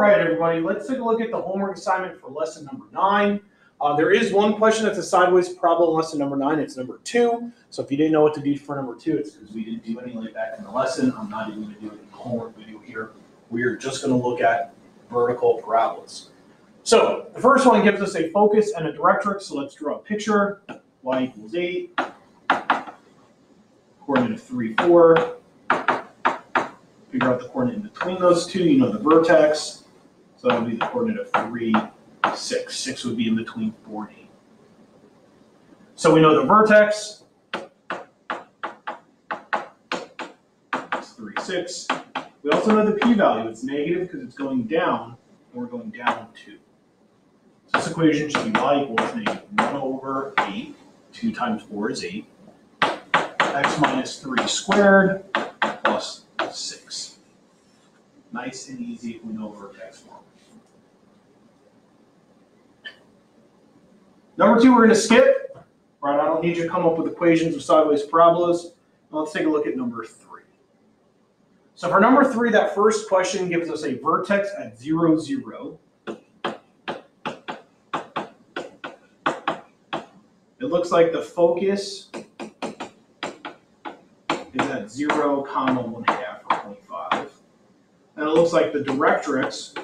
right, everybody, let's take a look at the homework assignment for lesson number 9. There is one question that's a sideways problem in lesson number 9. It's number 2. So if you didn't know what to do for number 2, it's because we didn't do any like that in the lesson. I'm not even going to do it in the homework video here. We're just going to look at vertical parabolas. So the first one gives us a focus and a directrix. So let's draw a picture. Y equals 8. Coordinate of 3, 4. Figure out the coordinate in between those two. You know the vertex. So that would be the coordinate of 3, 6. 6 would be in between 4 and 8. So we know the vertex is 3, 6. We also know the p-value. It's negative because it's going down, and we're going down 2. So this equation should be y equals negative 1 over 8. 2 times 4 is 8. X minus 3 squared plus 6. Nice and easy if we know vertex form. Number 2, we're going to skip. Right, I don't need you to come up with equations of sideways parabolas. Now let's take a look at number 3. So for number 3, that first question gives us a vertex at 0, 0. It looks like the focus is at 0, 1/2 or 0.5. And it looks like the directrix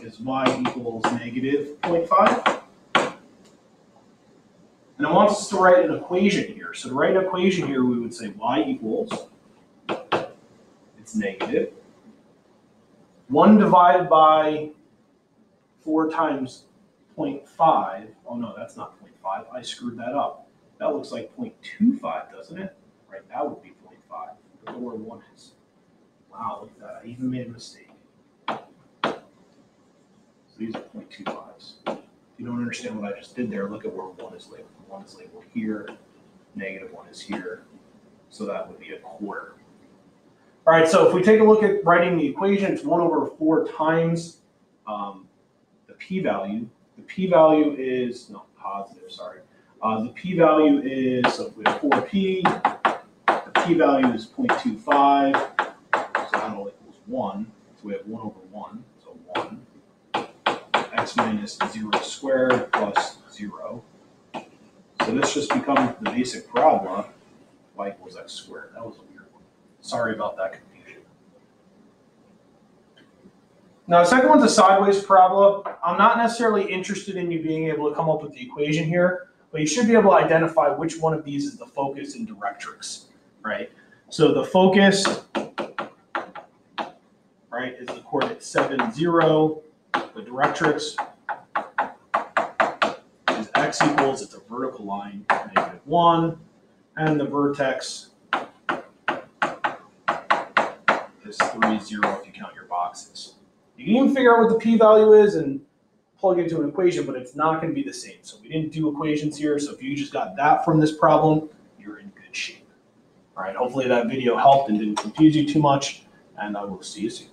is y equals negative 0.5. And it wants us to write an equation here. So to write an equation here, we would say y equals, it's negative, 1 divided by 4 times 0.5. Oh no, that's not 0.5. I screwed that up. That looks like 0.25, doesn't it? Right, that would be 0.5. Look at where 1 is. Wow, look at that. I even made a mistake. So these are 0.25s. If you don't understand what I just did there, look at where 1 is labeled. 1 is labeled here. Negative 1 is here. So that would be a quarter. All right, so if we take a look at writing the equation, it's 1 over 4 times the p-value. The p-value is, no, positive, sorry. The p-value is, so if we have 4p, the p-value is 0.25, so that all equals 1. So we have 1 over 1, so 1. X minus 0 squared plus 0. So this just becomes the basic parabola, y equals x squared. That was a weird one. Sorry about that confusion. Now, the second one's a sideways parabola. I'm not necessarily interested in you being able to come up with the equation here, but you should be able to identify which one of these is the focus and directrix, right? So the focus, right, is the coordinate 7, 0. The directrix is x equals, it's a vertical line, negative 1. And the vertex is 3, 0 if you count your boxes. You can even figure out what the p-value is and plug it into an equation, but it's not going to be the same. So we didn't do equations here. So if you just got that from this problem, you're in good shape. All right, hopefully that video helped and didn't confuse you too much, and I will see you soon.